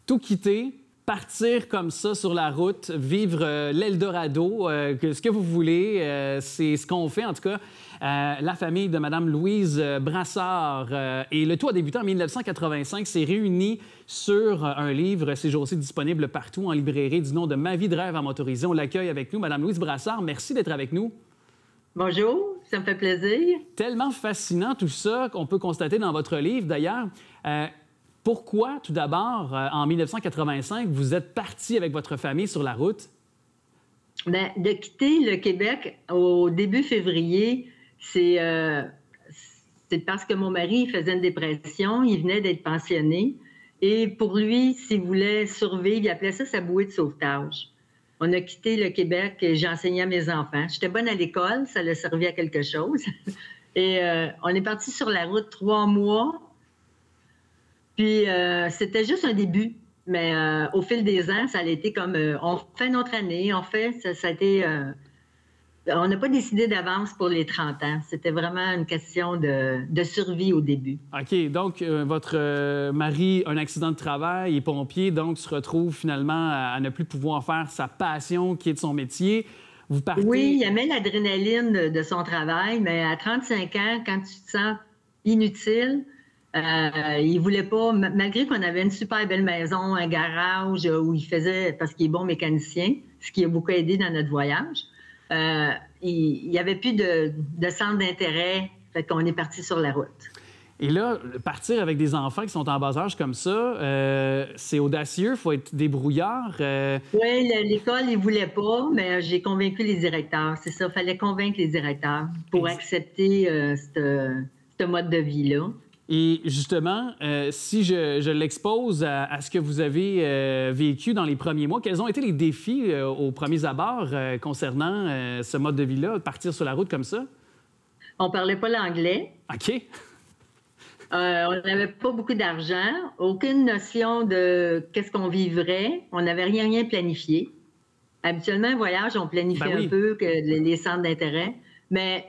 tout quitter, partir comme ça sur la route, vivre l'Eldorado, ce que vous voulez, c'est ce qu'on fait en tout cas. La famille de Mme Louise Brassard et le tout a débuté en 1985, s'est réuni sur un livre, ces jours-ci disponible partout en librairie, du nom de Ma vie de rêve en motorisé. On l'accueille avec nous. Mme Louise Brassard, merci d'être avec nous. Bonjour, ça me fait plaisir. Tellement fascinant tout ça qu'on peut constater dans votre livre d'ailleurs. Pourquoi, tout d'abord, en 1985, vous êtes parti avec votre famille sur la route? Bien, de quitter le Québec au début février, c'est parce que mon mari faisait une dépression, il venait d'être pensionné. Et pour lui, s'il voulait survivre, il appelait ça sa bouée de sauvetage. On a quitté le Québec et j'enseignais à mes enfants. J'étais bonne à l'école, ça leur servait à quelque chose. Et on est parti sur la route 3 mois. Puis, c'était juste un début. Mais au fil des ans, ça a été comme... on fait notre année, ça a été... on n'a pas décidé d'avance pour les 30 ans. C'était vraiment une question de survie au début. OK. Donc, votre mari a un accident de travail, il est pompier, donc se retrouve finalement à ne plus pouvoir faire sa passion qui est de son métier. Vous partez... Oui, il aimait l'adrénaline de son travail, mais à 35 ans, quand tu te sens inutile... il voulait pas, malgré qu'on avait une super belle maison, un garage où il faisait, parce qu'il est bon mécanicien, ce qui a beaucoup aidé dans notre voyage, il n'y avait plus de centre d'intérêt, fait qu'on est parti sur la route. Et là, partir avec des enfants qui sont en bas âge comme ça, c'est audacieux, il faut être débrouillard. Oui, l'école, ils ne voulaient pas, mais j'ai convaincu les directeurs. C'est ça, il fallait convaincre les directeurs pour accepter ce mode de vie-là. Et justement, si je l'expose à ce que vous avez vécu dans les premiers mois, quels ont été les défis aux premiers abords concernant ce mode de vie-là, partir sur la route comme ça? On ne parlait pas l'anglais. OK. On n'avait pas beaucoup d'argent, aucune notion de qu'est-ce qu'on vivrait. On n'avait rien planifié. Habituellement, un voyage, on planifie un peu que les centres d'intérêt. Mais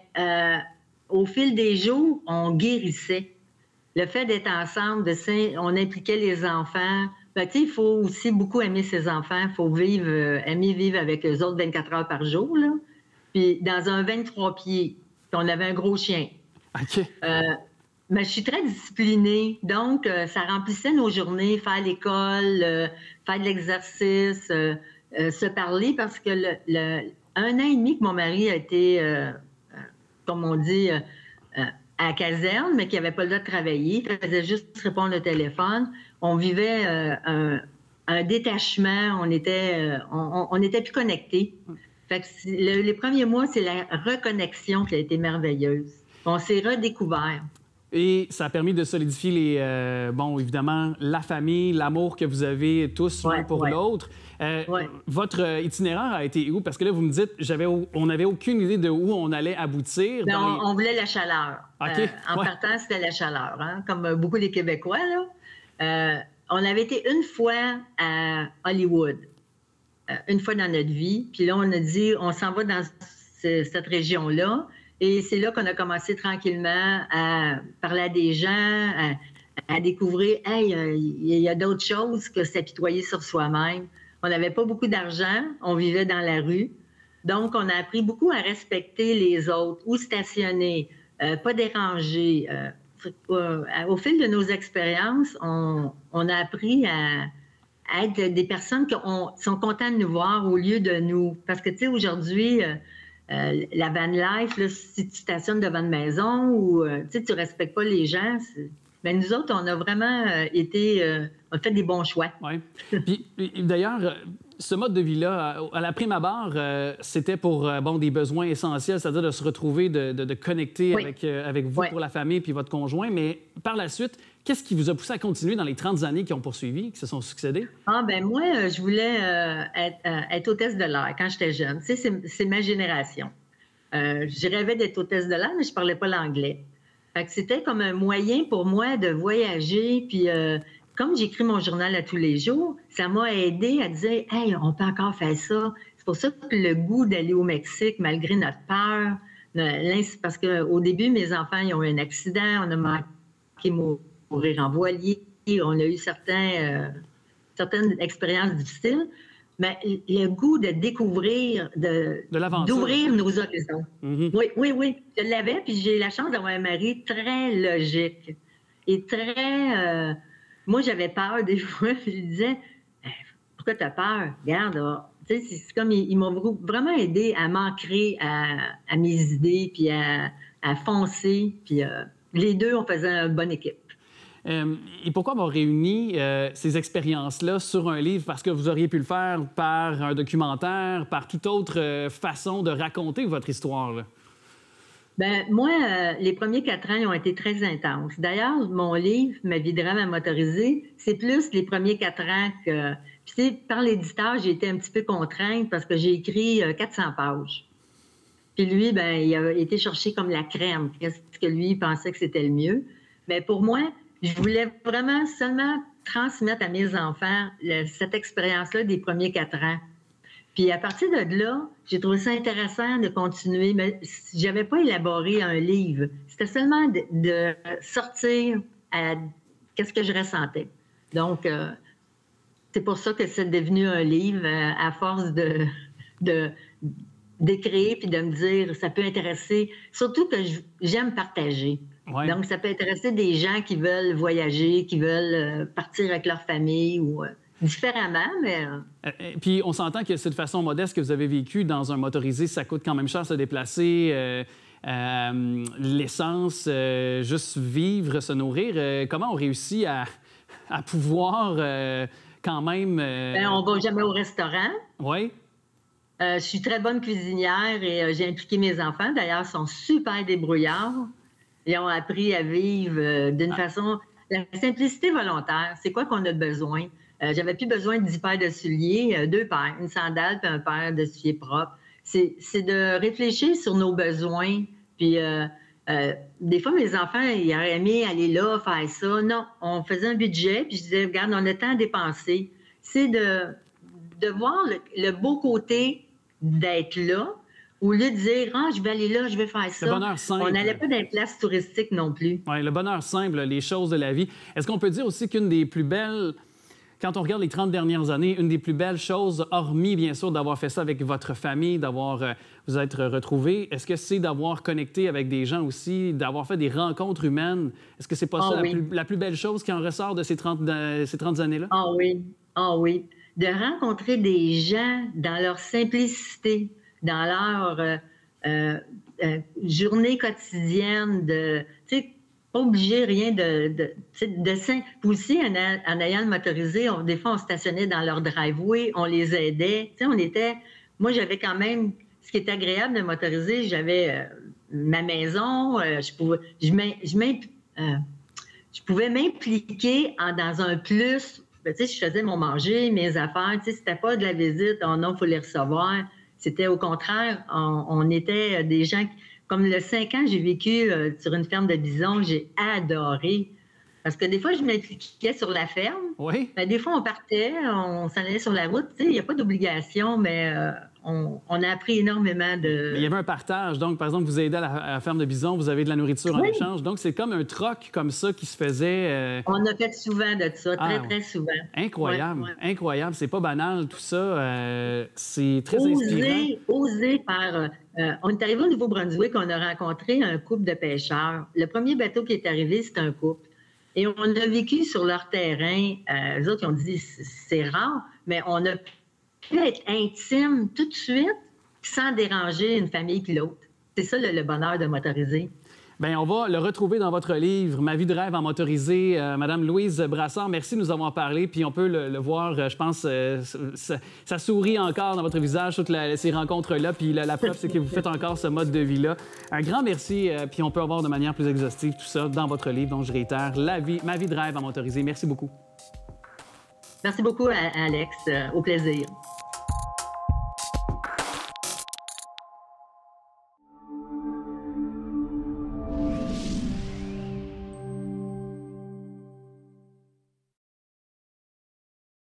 au fil des jours, on guérissait. Le fait d'être ensemble, on impliquait les enfants. Ben, il faut aussi beaucoup aimer ses enfants. Il faut aimer vivre avec eux autres 24 heures par jour. Là. Puis dans un 23 pieds, on avait un gros chien. OK. Mais je suis très disciplinée. Donc, ça remplissait nos journées, faire l'école, faire de l'exercice, se parler, parce que un an et demi que mon mari a été, comme on dit... à la caserne, mais qui n'avait pas le droit de travailler. Il faisait juste répondre au téléphone. On vivait un détachement. On était plus connectés. Fait que les premiers mois, c'est la reconnexion qui a été merveilleuse. On s'est redécouvert. Et ça a permis de solidifier évidemment, la famille, l'amour que vous avez tous l'un pour l'autre. Votre itinéraire a été où? Parce que là, vous me dites, on n'avait aucune idée de où on allait aboutir. On voulait la chaleur. Okay. En partant, c'était la chaleur, hein? Comme beaucoup des Québécois. Là. On avait été une fois à Hollywood, une fois dans notre vie. Puis là, on a dit, on s'en va dans cette région-là. Et c'est là qu'on a commencé tranquillement à parler à des gens, à découvrir, hey, il y a d'autres choses que s'apitoyer sur soi-même. On n'avait pas beaucoup d'argent, on vivait dans la rue. Donc, on a appris beaucoup à respecter les autres, où stationner, pas déranger. Au fil de nos expériences, on a appris à être des personnes qui sont contentes de nous voir au lieu de nous. Parce que, tu sais, aujourd'hui... la van life, là, si tu stationnes devant une maison ou tu ne respectes pas les gens, ben, nous autres, on a vraiment on a fait des bons choix. Oui. Puis d'ailleurs, ce mode de vie-là, à la prime abord, c'était pour des besoins essentiels, c'est-à-dire de se retrouver, de connecter avec vous pour la famille puis votre conjoint. Mais par la suite, qu'est-ce qui vous a poussé à continuer dans les 30 années qui ont poursuivi, qui se sont succédées? Moi, je voulais être hôtesse de l'air quand j'étais jeune. Tu sais, c'est ma génération. Je rêvais d'être hôtesse de l'air, mais je parlais pas l'anglais. Fait que c'était comme un moyen pour moi de voyager. Puis, comme j'écris mon journal à tous les jours, ça m'a aidé à dire « Hey, on peut encore faire ça. » C'est pour ça que le goût d'aller au Mexique, malgré notre peur, parce qu'au début, mes enfants ils ont eu un accident, on a manqué mourir en voilier, on a eu certains certaines expériences difficiles, mais le goût de découvrir, d'ouvrir nos horizons. Oui. Je l'avais, puis j'ai la chance d'avoir un mari très logique et très... moi, j'avais peur des fois, puis je lui disais, pourquoi tu as peur? Regarde, tu sais, c'est comme, ils m'ont vraiment aidé à m'ancrer à mes idées, puis à foncer, puis les deux, on faisait une bonne équipe. Et pourquoi avoir réuni ces expériences-là sur un livre? Parce que vous auriez pu le faire par un documentaire, par toute autre façon de raconter votre histoire, là. Bien, moi, les premiers 4 ans, ils ont été très intenses. D'ailleurs, mon livre, Ma vie de rêve à motoriser, c'est plus les premiers 4 ans que... Puis, tu sais, par l'éditeur, j'ai été un petit peu contrainte parce que j'ai écrit 400 pages. Puis lui, bien, il a été chercher comme la crème. Qu'est-ce que lui, il pensait que c'était le mieux. Bien, pour moi, je voulais vraiment seulement transmettre à mes enfants cette expérience-là des premiers 4 ans. Puis à partir de là, j'ai trouvé ça intéressant de continuer, mais je n'avais pas élaboré un livre. C'était seulement de sortir à qu'est-ce que je ressentais. Donc, c'est pour ça que c'est devenu un livre à force d'écrire puis de me dire ça peut intéresser. Surtout que j'aime partager. Ouais. Donc, ça peut intéresser des gens qui veulent voyager, qui veulent partir avec leur famille ou... différemment, mais... Puis on s'entend que c'est de façon modeste que vous avez vécu dans un motorisé, ça coûte quand même cher se déplacer, l'essence, juste vivre, se nourrir. Comment on réussit à pouvoir quand même... Bien, on va jamais au restaurant. Oui. Je suis très bonne cuisinière et j'ai impliqué mes enfants. D'ailleurs, ils sont super débrouillards. Ils ont appris à vivre d'une façon... La simplicité volontaire, c'est quoi qu'on a besoin? J'avais plus besoin de 10 paires de souliers, 2 paires, une sandale puis un paire de souliers propres. C'est de réfléchir sur nos besoins. Puis des fois, mes enfants, ils auraient aimé aller là, faire ça. Non, on faisait un budget, puis je disais, regarde, on a tant à dépenser. C'est de voir le beau côté d'être là, au lieu de dire, ah, je vais aller là, je vais faire ça. Le bonheur simple. On n'allait pas dans les places touristiques non plus. Oui, le bonheur simple, les choses de la vie. Est-ce qu'on peut dire aussi qu'une des plus belles... Quand on regarde les 30 dernières années, une des plus belles choses, hormis bien sûr d'avoir fait ça avec votre famille, d'avoir vous être retrouvés, est-ce que c'est d'avoir connecté avec des gens aussi, d'avoir fait des rencontres humaines? Est-ce que c'est pas ça la plus belle chose qui en ressort de ces 30 années-là? Ah oui. De rencontrer des gens dans leur simplicité, dans leur journée quotidienne, tu sais, pas obligé rien de simple. Aussi, en ayant le motorisé, des fois, on stationnait dans leur driveway, on les aidait. Tu sais, moi, j'avais quand même... Ce qui est agréable de motoriser, j'avais ma maison, je pouvais m'impliquer dans un plus. Tu sais, je faisais mon manger, mes affaires. Tu sais, c'était pas de la visite, oh non, il faut les recevoir. C'était au contraire, on était des gens... Comme le 5 ans, j'ai vécu sur une ferme de bisons, j'ai adoré. Parce que des fois, je m'impliquais sur la ferme. Oui. Ben, des fois, on partait, on s'en allait sur la route. Tu sais, il n'y a pas d'obligation, mais on a appris énormément de... Mais il y avait un partage. Donc, par exemple, vous aidez à la ferme de bisons, vous avez de la nourriture en échange. Donc, c'est comme un troc comme ça qui se faisait... On a fait souvent de ça, très souvent. Incroyable, incroyable. C'est pas banal, tout ça. C'est très inspirant. Oser faire... on est arrivé au Nouveau-Brunswick, on a rencontré un couple de pêcheurs. Le premier bateau qui est arrivé, c'est un couple. Et on a vécu sur leur terrain. Les autres, ils ont dit, c'est rare, mais on a pu être intime tout de suite sans déranger une famille puis l'autre. C'est ça le bonheur de motoriser. Bien, on va le retrouver dans votre livre, Ma vie de rêve en motorisé. Madame Louise Brassard, merci de nous avoir parlé. Puis on peut le voir, je pense, ça sourit encore dans votre visage, toutes ces rencontres-là. Puis la preuve, c'est que vous faites encore ce mode de vie-là. Un grand merci. Puis on peut avoir de manière plus exhaustive tout ça dans votre livre. Donc, je réitère, Ma vie de rêve en motorisé. Merci beaucoup. Merci beaucoup, Alex. Au plaisir.